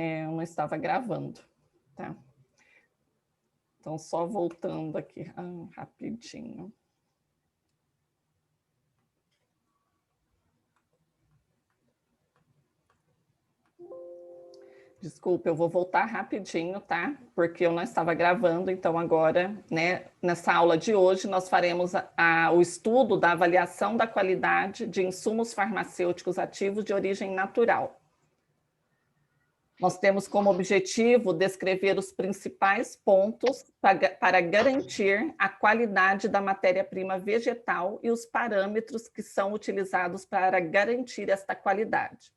Eu não estava gravando, tá? Então, só voltando aqui rapidinho. Desculpa, eu vou voltar rapidinho, tá? Porque eu não estava gravando, então agora, né, nessa aula de hoje, nós faremos o estudo da avaliação da qualidade de insumos farmacêuticos ativos de origem natural. Nós temos como objetivo descrever os principais pontos para garantir a qualidade da matéria-prima vegetal e os parâmetros que são utilizados para garantir esta qualidade.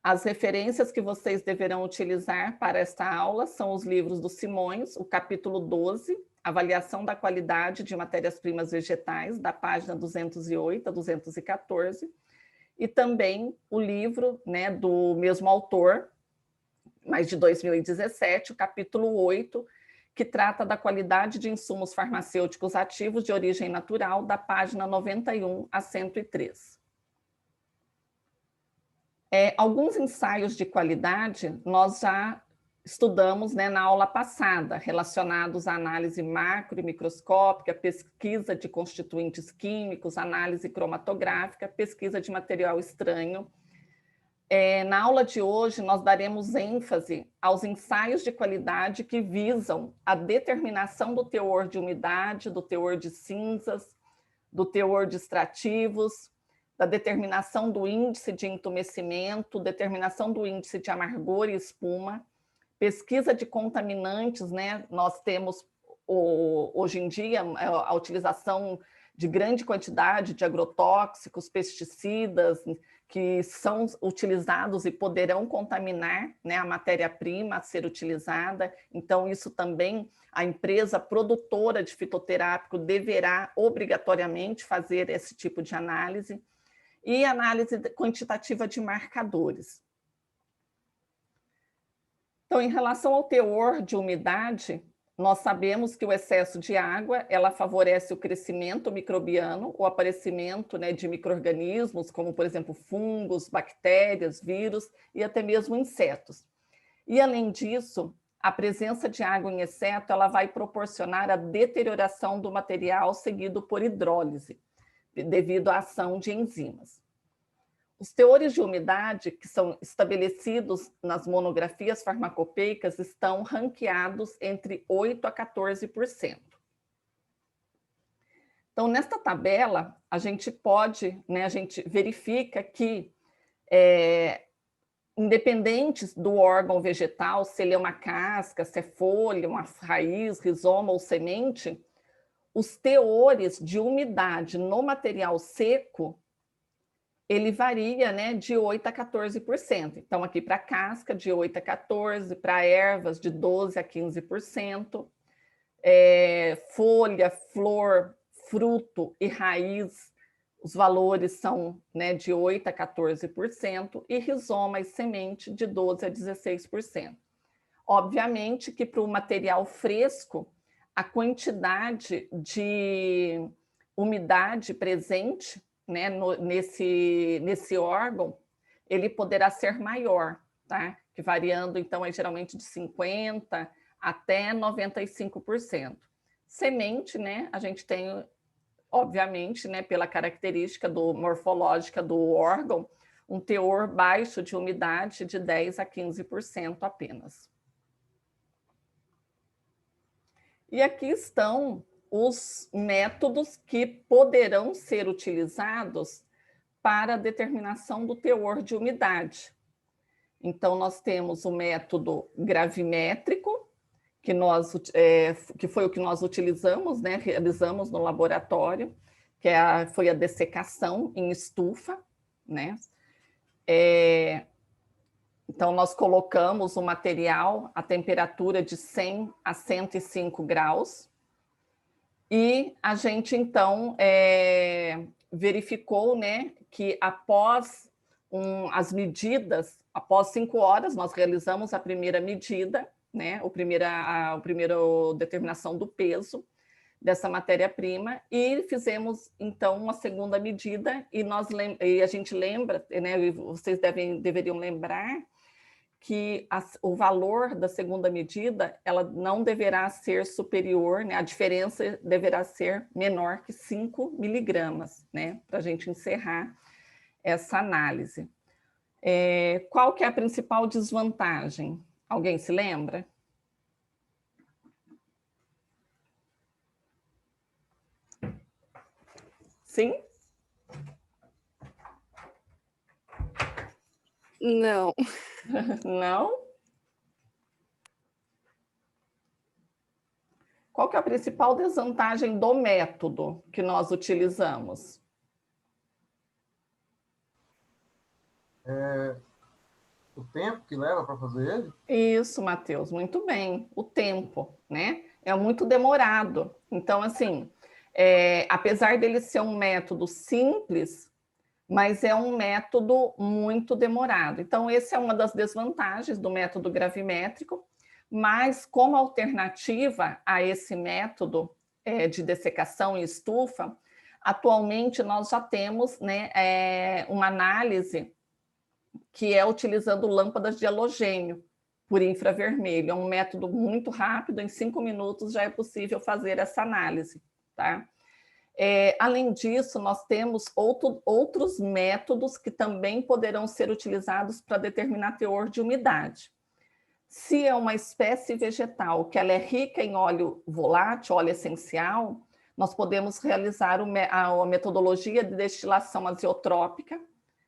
As referências que vocês deverão utilizar para esta aula são os livros do Simões, o capítulo 12, Avaliação da Qualidade de Matérias-Primas Vegetais, da página 208 a 214, e também o livro, né, do mesmo autor, mas de 2017, o capítulo 8, que trata da qualidade de insumos farmacêuticos ativos de origem natural, da página 91 a 103. Alguns ensaios de qualidade nós já estudamos, né, na aula passada, relacionados à análise macro e microscópica, pesquisa de constituintes químicos, análise cromatográfica, pesquisa de material estranho. Na aula de hoje, nós daremos ênfase aos ensaios de qualidade que visam a determinação do teor de umidade, do teor de cinzas, do teor de extrativos, da determinação do índice de entumecimento, determinação do índice de amargor e espuma, pesquisa de contaminantes, né? Nós temos, hoje em dia, a utilização de grande quantidade de agrotóxicos, pesticidas, que são utilizados e poderão contaminar, né, a matéria-prima a ser utilizada. Então, isso também, a empresa produtora de fitoterápico deverá obrigatoriamente fazer esse tipo de análise. E análise quantitativa de marcadores. Então, em relação ao teor de umidade, nós sabemos que o excesso de água, ela favorece o crescimento microbiano, o aparecimento, né, de micro-organismos, como, por exemplo, fungos, bactérias, vírus e até mesmo insetos. E, além disso, a presença de água em excesso, ela vai proporcionar a deterioração do material seguido por hidrólise, devido à ação de enzimas. Os teores de umidade que são estabelecidos nas monografias farmacopeicas estão ranqueados entre 8% a 14%. Então, nesta tabela, a gente pode, né, a gente verifica que, independentes do órgão vegetal, se ele é uma casca, se é folha, uma raiz, rizoma ou semente, os teores de umidade no material seco, ele varia, né, de 8% a 14%. Então, aqui para casca, de 8% a 14%, para ervas, de 12% a 15%, folha, flor, fruto e raiz, os valores são, né, de 8% a 14%, e rizoma e semente, de 12% a 16%. Obviamente que para o material fresco, a quantidade de umidade presente, né, nesse órgão, ele poderá ser maior, tá? Que variando, então, geralmente de 50% até 95%. Semente, né, a gente tem, obviamente, né, pela característica morfológica do órgão, um teor baixo de umidade de 10% a 15% apenas. E aqui estão os métodos que poderão ser utilizados para a determinação do teor de umidade. Então, nós temos o método gravimétrico, que foi o que nós utilizamos, né, realizamos no laboratório, que foi a dessecação em estufa, né? Então, nós colocamos o material a temperatura de 100 a 105 graus, e a gente, então, verificou, né, que após as medidas, após 5 horas, nós realizamos a primeira medida, né, a primeira determinação do peso dessa matéria-prima, e fizemos, então, uma segunda medida, e a gente lembra, né, vocês deveriam lembrar, que o valor da segunda medida, ela não deverá ser superior, né? A diferença deverá ser menor que 5 miligramas, né? Para a gente encerrar essa análise. Qual que é a principal desvantagem? Alguém se lembra? Sim? Não. Não? Qual que é a principal desvantagem do método que nós utilizamos? O tempo que leva para fazer ele? Isso, Matheus, muito bem. O tempo, né? É muito demorado. Então, assim, apesar dele ser um método simples, mas é um método muito demorado. Então, essa é uma das desvantagens do método gravimétrico, mas como alternativa a esse método de dessecação em estufa, atualmente nós já temos, né, uma análise que é utilizando lâmpadas de halogênio por infravermelho. É um método muito rápido, em 5 minutos já é possível fazer essa análise, tá? Além disso, nós temos outros métodos que também poderão ser utilizados para determinar teor de umidade. Se é uma espécie vegetal que ela é rica em óleo volátil, óleo essencial, nós podemos realizar a metodologia de destilação azeotrópica,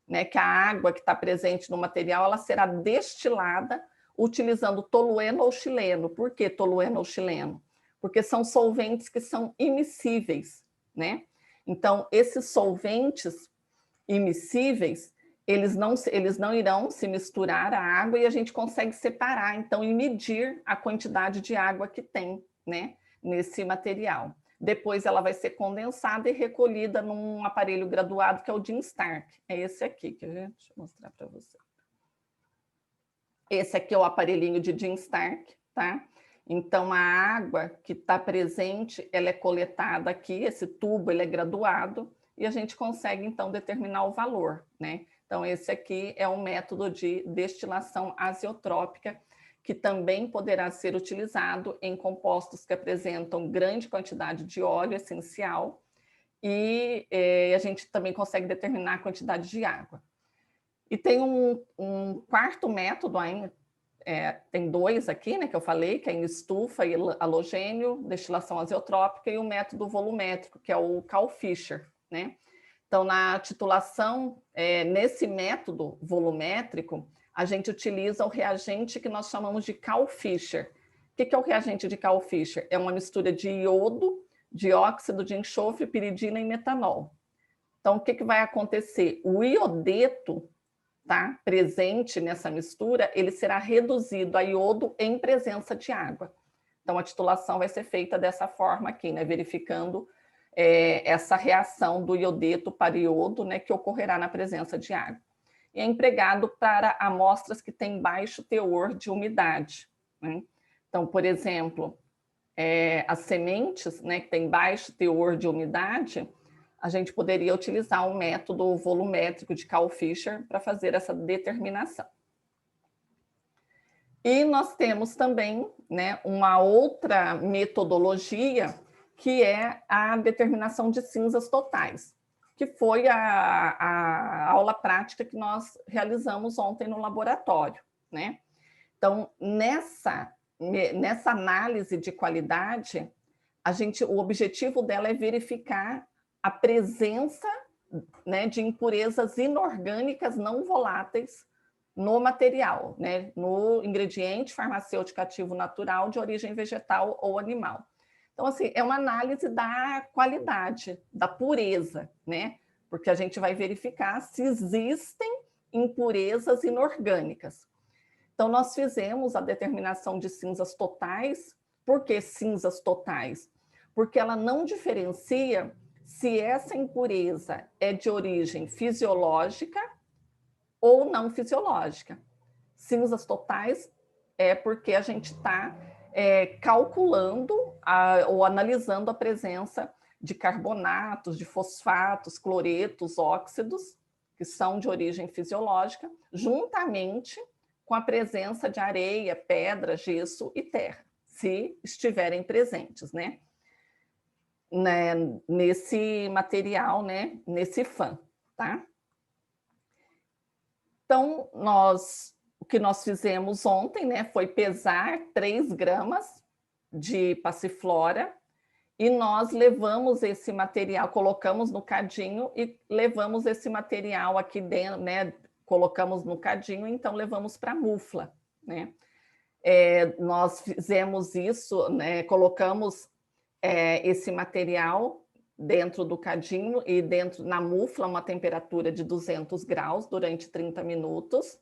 né, que a água que está presente no material ela será destilada utilizando tolueno ou xileno. Por que tolueno ou xileno? Porque são solventes que são immiscíveis, né? Então, esses solventes immiscíveis, eles não irão se misturar à água e a gente consegue separar, então, e medir a quantidade de água que tem, né, nesse material. Depois ela vai ser condensada e recolhida num aparelho graduado que é o Jim Stark. É esse aqui, deixa eu mostrar para você. Esse aqui é o aparelhinho de Jim Stark, tá? Então, a água que está presente, ela é coletada aqui, esse tubo ele é graduado, e a gente consegue, então, determinar o valor, né? Então, esse aqui é um método de destilação azeotrópica, que também poderá ser utilizado em compostos que apresentam grande quantidade de óleo essencial, e a gente também consegue determinar a quantidade de água. E tem um quarto método ainda, tem 2 aqui, né, que eu falei, que é em estufa e halogênio, destilação azeotrópica, e o método volumétrico, que é o Carl-Fischer, né? Então, na titulação, nesse método volumétrico, a gente utiliza o reagente que nós chamamos de Carl-Fischer. O que é o reagente de Carl-Fischer? É uma mistura de iodo, dióxido de enxofre, piridina e metanol. Então, o que vai acontecer? O iodeto, tá, presente nessa mistura, ele será reduzido a iodo em presença de água. Então, a titulação vai ser feita dessa forma aqui, né, verificando essa reação do iodeto para iodo, né, que ocorrerá na presença de água. E é empregado para amostras que têm baixo teor de umidade, né? Então, por exemplo, as sementes, né, que têm baixo teor de umidade, a gente poderia utilizar um método volumétrico de Carl-Fischer para fazer essa determinação. E nós temos também, né, uma outra metodologia, que é a determinação de cinzas totais, que foi a aula prática que nós realizamos ontem no laboratório, né? Então, nessa análise de qualidade, o objetivo dela é verificar a presença, né, de impurezas inorgânicas não voláteis no material, né, no ingrediente farmacêutico ativo natural de origem vegetal ou animal. Então, assim, é uma análise da qualidade, da pureza, né? Porque a gente vai verificar se existem impurezas inorgânicas. Então, nós fizemos a determinação de cinzas totais. Por que cinzas totais? Porque ela não diferencia se essa impureza é de origem fisiológica ou não fisiológica. Cinzas totais é porque a gente está calculando ou analisando a presença de carbonatos, de fosfatos, cloretos, óxidos, que são de origem fisiológica, juntamente com a presença de areia, pedra, gesso e terra, se estiverem presentes, né? Nesse material, né? Nesse FAM, tá? Então, o que nós fizemos ontem, né, foi pesar 3 gramas de passiflora e nós levamos esse material, colocamos no cadinho e levamos esse material aqui dentro, né, colocamos no cadinho, então levamos para a mufla, né? Nós fizemos isso, né, colocamos esse material dentro do cadinho e dentro na mufla, uma temperatura de 200 graus durante 30 minutos.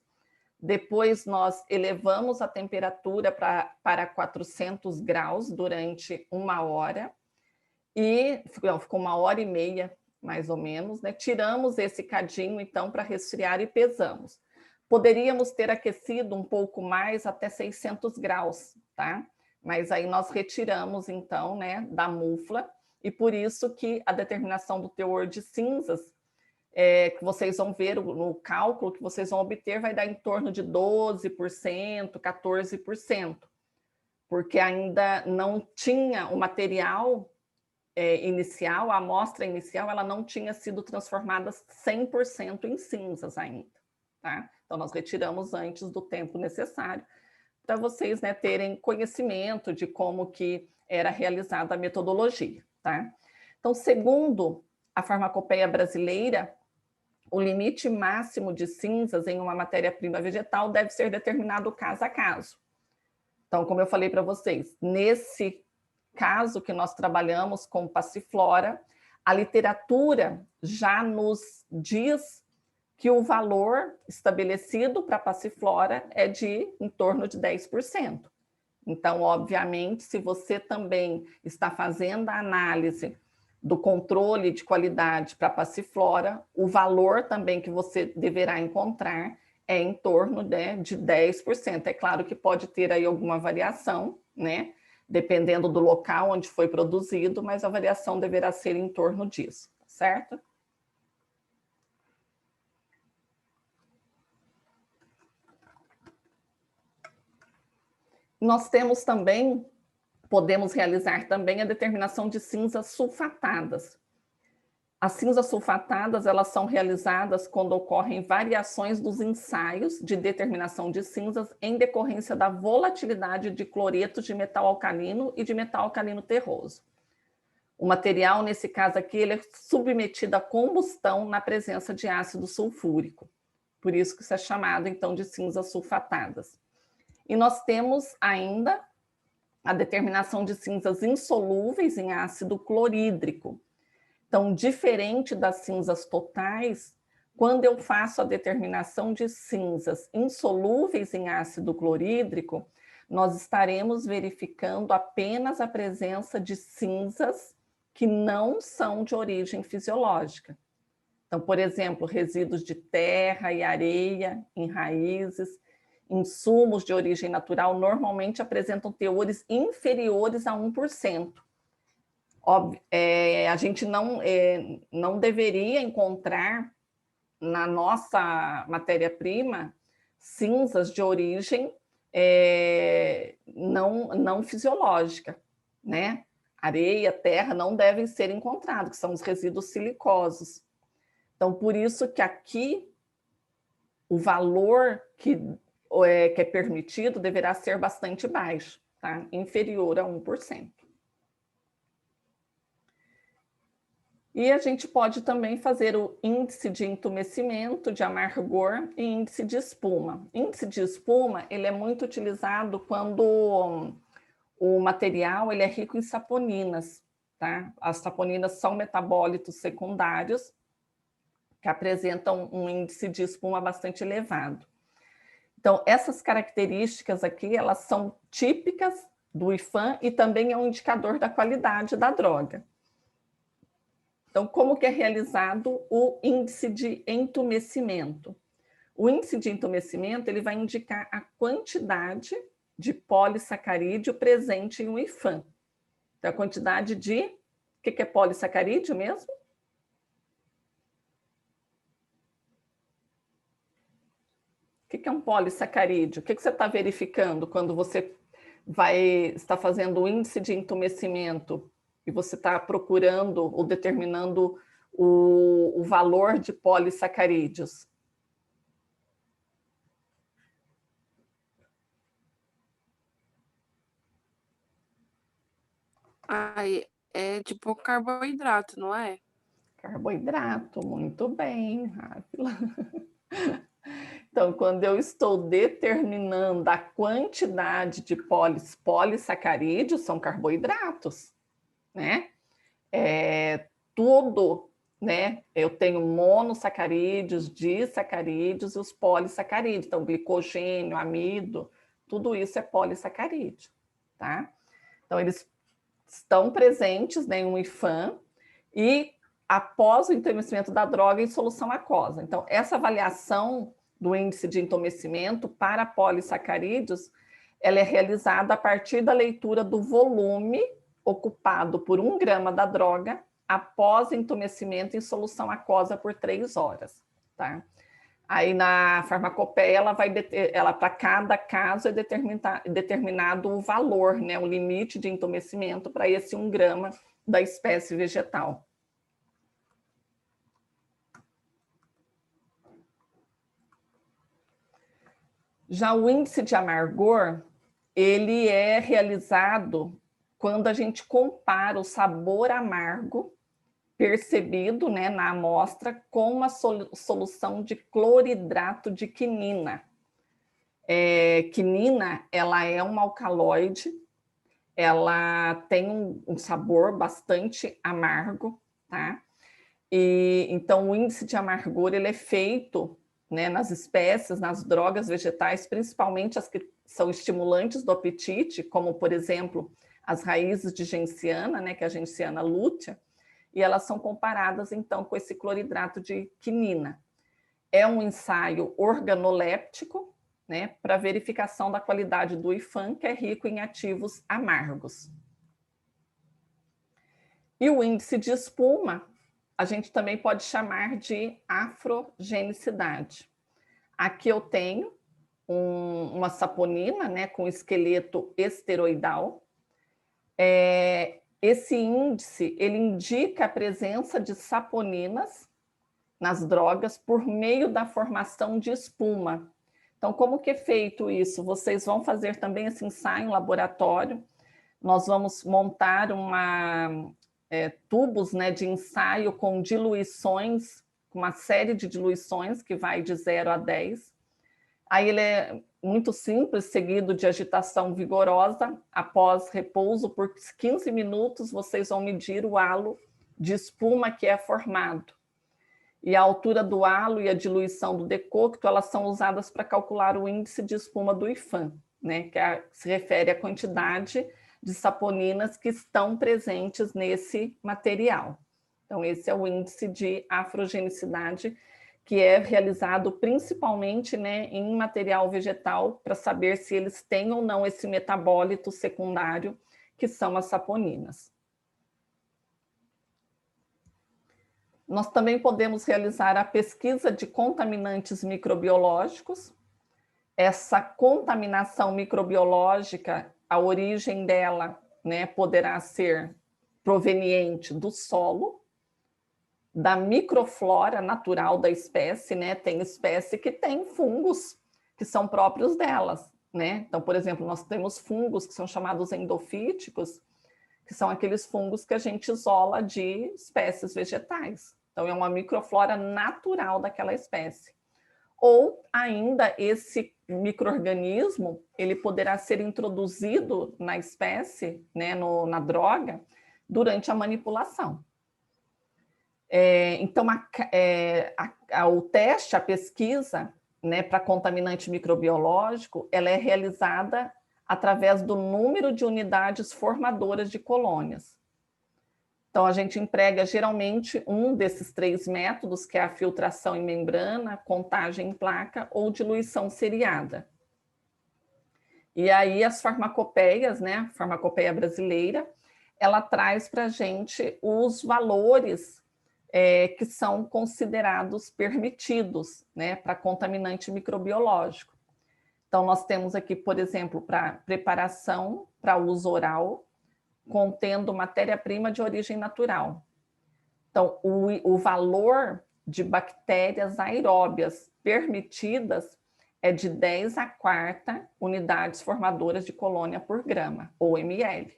Depois nós elevamos a temperatura para 400 graus durante 1 hora e ficou 1h30, mais ou menos, né? Tiramos esse cadinho, então, para resfriar e pesamos. Poderíamos ter aquecido um pouco mais, até 600 graus, tá? Mas aí nós retiramos, então, né, da mufla, e por isso que a determinação do teor de cinzas, que vocês vão ver no cálculo que vocês vão obter, vai dar em torno de 12%, 14%, porque ainda não tinha o material inicial, a amostra inicial, ela não tinha sido transformada 100% em cinzas ainda, tá? Então, nós retiramos antes do tempo necessário para vocês, né, terem conhecimento de como que era realizada a metodologia, tá? Então, segundo a farmacopeia brasileira, o limite máximo de cinzas em uma matéria-prima vegetal deve ser determinado caso a caso. Então, como eu falei para vocês, nesse caso que nós trabalhamos com passiflora, a literatura já nos diz que o valor estabelecido para passiflora é de em torno de 10%. Então, obviamente, se você também está fazendo a análise do controle de qualidade para passiflora, o valor também que você deverá encontrar é em torno, né, de 10%. É claro que pode ter aí alguma variação, né, dependendo do local onde foi produzido, mas a variação deverá ser em torno disso, certo? Nós temos também, podemos realizar também a determinação de cinzas sulfatadas. As cinzas sulfatadas, elas são realizadas quando ocorrem variações dos ensaios de determinação de cinzas em decorrência da volatilidade de cloretos de metal alcalino e de metal alcalino terroso. O material, nesse caso aqui, ele é submetido à combustão na presença de ácido sulfúrico. Por isso que isso é chamado, então, de cinzas sulfatadas. E nós temos ainda a determinação de cinzas insolúveis em ácido clorídrico. Então, diferente das cinzas totais, quando eu faço a determinação de cinzas insolúveis em ácido clorídrico, nós estaremos verificando apenas a presença de cinzas que não são de origem fisiológica. Então, por exemplo, resíduos de terra e areia em raízes, insumos de origem natural normalmente apresentam teores inferiores a 1%. Óbvio, a gente não deveria encontrar na nossa matéria-prima cinzas de origem não fisiológica, né? Areia, terra não devem ser encontrados, que são os resíduos silicosos. Então, por isso que aqui o valor que é permitido deverá ser bastante baixo, tá? Inferior a 1%. E a gente pode também fazer o índice de entumecimento, de amargor e índice de espuma. Índice de espuma, ele é muito utilizado quando o material ele é rico em saponinas, tá? As saponinas são metabólitos secundários que apresentam um índice de espuma bastante elevado. Então, essas características aqui, elas são típicas do IFAM e também é um indicador da qualidade da droga. Então, como que é realizado o índice de entumecimento? O índice de entumecimento ele vai indicar a quantidade de polissacarídeo presente em um IFAM. Então, a quantidade de... O que é polissacarídeo mesmo? O que é um polissacarídeo? O que você está verificando quando você está fazendo o índice de entumecimento e você está procurando ou determinando o valor de polissacarídeos? Ai, é tipo carboidrato, não é? Carboidrato, muito bem, Ávila. Então, quando eu estou determinando a quantidade de polissacarídeos, são carboidratos, né? Tudo, né? Eu tenho monossacarídeos, disacarídeos e os polissacarídeos. Então, glicogênio, amido, tudo isso é polissacarídeo, tá? Então, eles estão presentes, né, em um IFAM e após o entumecimento da droga em solução aquosa. Então, essa avaliação do índice de entumecimento para polissacarídeos, ela é realizada a partir da leitura do volume ocupado por 1 grama da droga após entumecimento em solução aquosa por 3 horas, tá? Aí na farmacopeia ela para cada caso é determinado o valor, né, o limite de entumecimento para esse 1 grama da espécie vegetal. Já o índice de amargor, ele é realizado quando a gente compara o sabor amargo percebido, né, na amostra com uma solução de cloridrato de quinina. Quinina, ela é um alcaloide, ela tem um sabor bastante amargo, tá? E então o índice de amargor ele é feito, né, nas espécies, nas drogas vegetais, principalmente as que são estimulantes do apetite, como por exemplo as raízes de genciana, né, que é a genciana lutea, e elas são comparadas então com esse cloridrato de quinina. É um ensaio organoléptico, né, para verificação da qualidade do IFAM, que é rico em ativos amargos. E o índice de espuma, a gente também pode chamar de afrogenicidade. Aqui eu tenho uma saponina, né, com esqueleto esteroidal. Esse índice, ele indica a presença de saponinas nas drogas por meio da formação de espuma. Então, como que é feito isso? Vocês vão fazer também esse ensaio em laboratório. Nós vamos montar tubos, né, de ensaio com diluições, uma série de diluições que vai de 0 a 10. Aí ele é muito simples, seguido de agitação vigorosa. Após repouso por 15 minutos, vocês vão medir o halo de espuma que é formado. E a altura do halo e a diluição do decocto, elas são usadas para calcular o índice de espuma do IFAM, né, que se refere à quantidade de saponinas que estão presentes nesse material. Então, esse é o índice de afrogenicidade, que é realizado principalmente, né, em material vegetal, para saber se eles têm ou não esse metabólito secundário, que são as saponinas. Nós também podemos realizar a pesquisa de contaminantes microbiológicos. Essa contaminação microbiológica, a origem dela, né, poderá ser proveniente do solo, da microflora natural da espécie, né? Tem espécie que tem fungos que são próprios delas, né? Então, por exemplo, nós temos fungos que são chamados endofíticos, que são aqueles fungos que a gente isola de espécies vegetais. Então, é uma microflora natural daquela espécie. Ou ainda esse micro-organismo, ele poderá ser introduzido na espécie, né, na droga, durante a manipulação. Então, o teste, a pesquisa, né, para contaminante microbiológico, ela é realizada através do número de unidades formadoras de colônias. Então, a gente emprega geralmente um desses 3 métodos, que é a filtração em membrana, contagem em placa ou diluição seriada. E aí as farmacopeias, né, a farmacopeia brasileira, ela traz para a gente os valores que são considerados permitidos, né, para contaminante microbiológico. Então, nós temos aqui, por exemplo, para preparação para uso oral, contendo matéria-prima de origem natural. Então, o valor de bactérias aeróbias permitidas é de 10 a quarta unidades formadoras de colônia por grama, ou ml.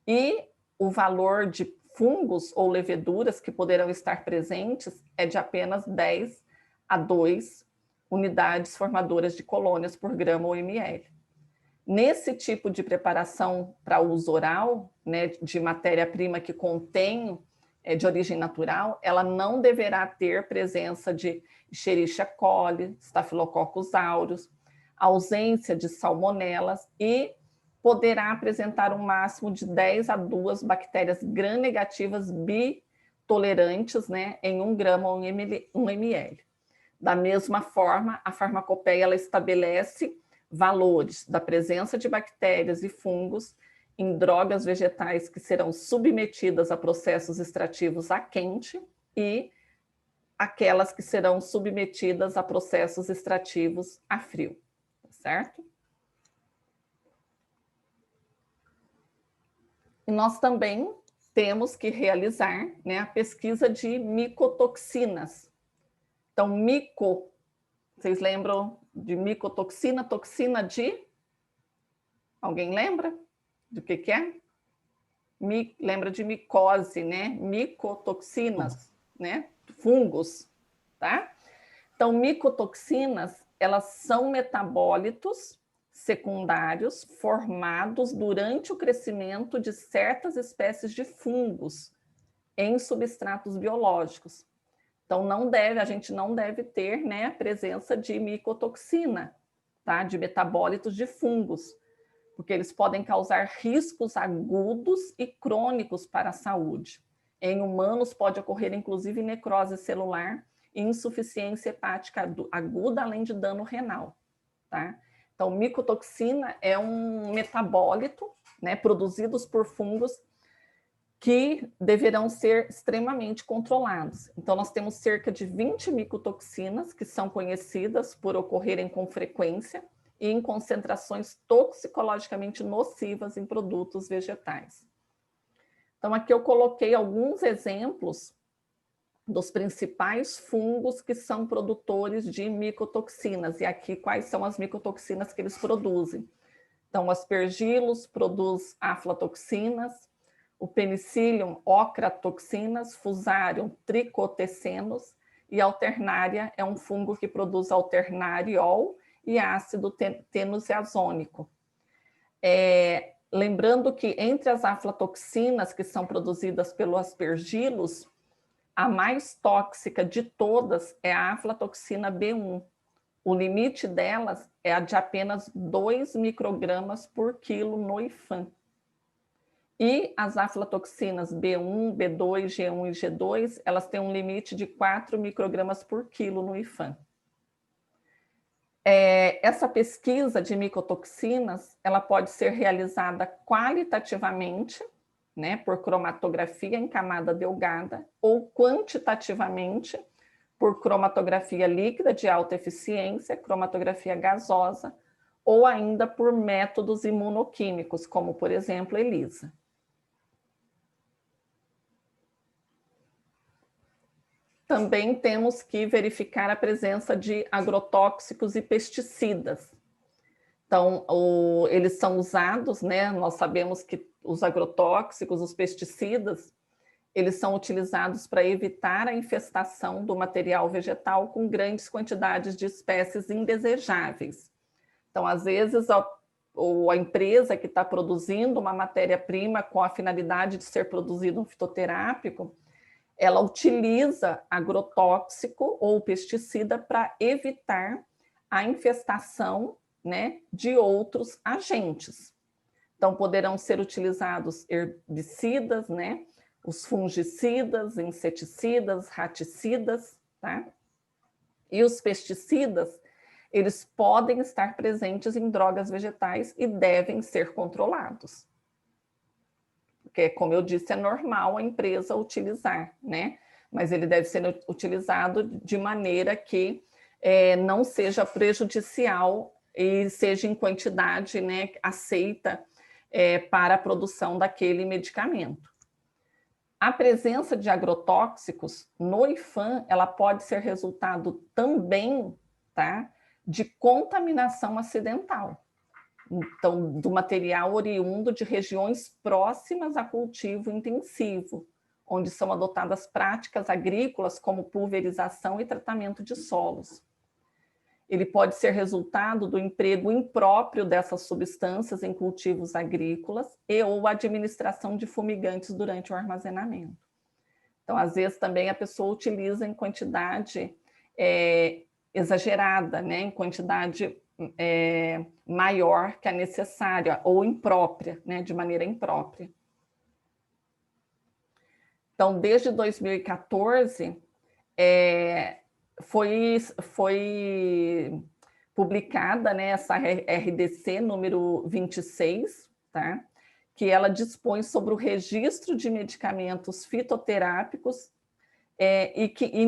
E o valor de fungos ou leveduras que poderão estar presentes é de apenas 10 a 2 unidades formadoras de colônias por grama ou ml. Nesse tipo de preparação para uso oral, né, de matéria-prima que contém de origem natural, ela não deverá ter presença de Escherichia coli, Staphylococcus aureus, ausência de salmonelas e poderá apresentar um máximo de 10 a 2 bactérias gram-negativas bitolerantes, né, em 1 grama ou 1 ml. Da mesma forma, a farmacopeia ela estabelece valores da presença de bactérias e fungos em drogas vegetais que serão submetidas a processos extrativos a quente e aquelas que serão submetidas a processos extrativos a frio, certo? E nós também temos que realizar, né, a pesquisa de micotoxinas. Então, vocês lembram de micotoxina? Toxina de... Alguém lembra do que é? Lembra de micose, né? Micotoxinas, né? Fungos, tá? Então, micotoxinas, elas são metabólitos secundários formados durante o crescimento de certas espécies de fungos em substratos biológicos. Então, a gente não deve ter, né, a presença de micotoxina, tá? De metabólitos de fungos, porque eles podem causar riscos agudos e crônicos para a saúde. Em humanos pode ocorrer, inclusive, necrose celular e insuficiência hepática aguda, além de dano renal, tá? Então, micotoxina é um metabólito, né, produzidos por fungos que deverão ser extremamente controlados. Então, nós temos cerca de 20 micotoxinas que são conhecidas por ocorrerem com frequência e em concentrações toxicologicamente nocivas em produtos vegetais. Então, aqui eu coloquei alguns exemplos dos principais fungos que são produtores de micotoxinas, e aqui quais são as micotoxinas que eles produzem. Então, o aspergillus produz aflatoxinas, o penicillium, ocratoxinas, fusarium, tricotecenos, e a alternária é um fungo que produz alternariol e ácido tenoseazônico. Lembrando que entre as aflatoxinas que são produzidas pelo aspergillus, a mais tóxica de todas é a aflatoxina B1. O limite delas é a de apenas 2 microgramas por quilo no IFAM. E as aflatoxinas B1, B2, G1 e G2, elas têm um limite de 4 microgramas por quilo no IFAM. Essa pesquisa de micotoxinas, ela pode ser realizada qualitativamente, né, por cromatografia em camada delgada, ou quantitativamente, por cromatografia líquida de alta eficiência, cromatografia gasosa, ou ainda por métodos imunoquímicos, como, por exemplo, ELISA. Também temos que verificar a presença de agrotóxicos e pesticidas. Então, eles são usados, né? Nós sabemos que os agrotóxicos, os pesticidas, eles são utilizados para evitar a infestação do material vegetal com grandes quantidades de espécies indesejáveis. Então, às vezes, a empresa que está produzindo uma matéria-prima com a finalidade de ser produzido um fitoterápico, ela utiliza agrotóxico ou pesticida para evitar a infestação, né, de outros agentes. Então, poderão ser utilizados herbicidas, né, os fungicidas, inseticidas, raticidas, tá? E os pesticidas, eles podem estar presentes em drogas vegetais e devem ser controlados. Porque, como eu disse, é normal a empresa utilizar, né? mas ele deve ser utilizado de maneira que não seja prejudicial e seja em quantidade, né, aceita para a produção daquele medicamento. A presença de agrotóxicos no IFAM, ela pode ser resultado também, tá, de contaminação acidental. Então, do material oriundo de regiões próximas a cultivo intensivo, onde são adotadas práticas agrícolas como pulverização e tratamento de solos. Ele pode ser resultado do emprego impróprio dessas substâncias em cultivos agrícolas e ou administração de fumigantes durante o armazenamento. Então, às vezes, também a pessoa utiliza em quantidade exagerada, né? Em quantidade maior que a necessária, ou imprópria, né? De maneira imprópria. Então, desde 2014, foi publicada, né, essa RDC número 26, tá? Que ela dispõe sobre o registro de medicamentos fitoterápicos e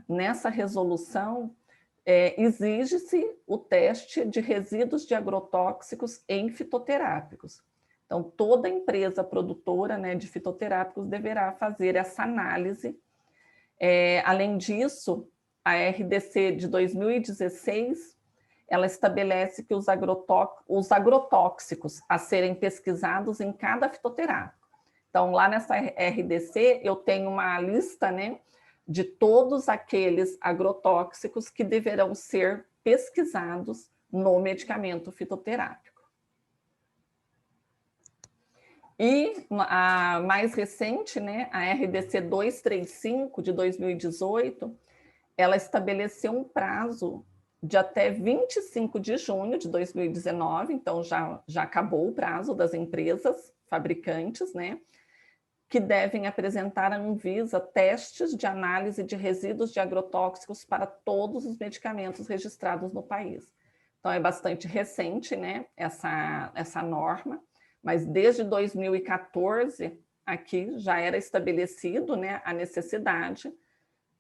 nessa resolução, exige-se o teste de resíduos de agrotóxicos em fitoterápicos. Então, toda empresa produtora, né, de fitoterápicos deverá fazer essa análise. Além disso, a RDC de 2016, ela estabelece que os agrotóxicos a serem pesquisados em cada fitoterápico. Então, lá nessa RDC, eu tenho uma lista, né, de todos aqueles agrotóxicos que deverão ser pesquisados no medicamento fitoterápico. E a mais recente, né, a RDC 235 de 2018, ela estabeleceu um prazo de até 25 de junho de 2019, então já acabou o prazo das empresas fabricantes, né, que devem apresentar à Anvisa testes de análise de resíduos de agrotóxicos para todos os medicamentos registrados no país. Então é bastante recente, né, essa norma, mas desde 2014 aqui já era estabelecido, né, a necessidade,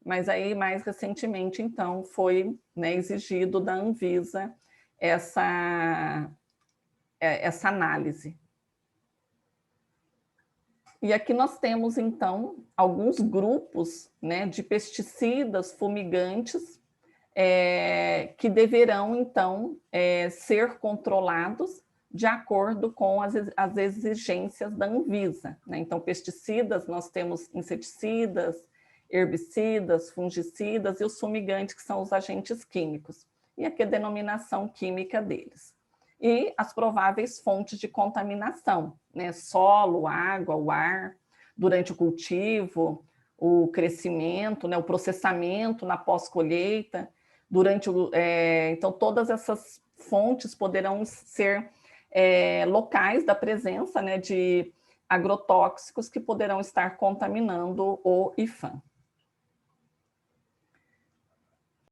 mas aí mais recentemente então foi, né, exigido da Anvisa essa análise. E aqui nós temos, então, alguns grupos, né, de pesticidas, fumigantes, que deverão, então, ser controlados de acordo com as exigências da Anvisa, né? Então, pesticidas, nós temos inseticidas, herbicidas, fungicidas e os fumigantes, que são os agentes químicos. E aqui a denominação química deles. E as prováveis fontes de contaminação, né? Solo, água, o ar, durante o cultivo, o crescimento, né? O processamento na pós-colheita, então todas essas fontes poderão ser locais da presença, né, de agrotóxicos que poderão estar contaminando o IFAM.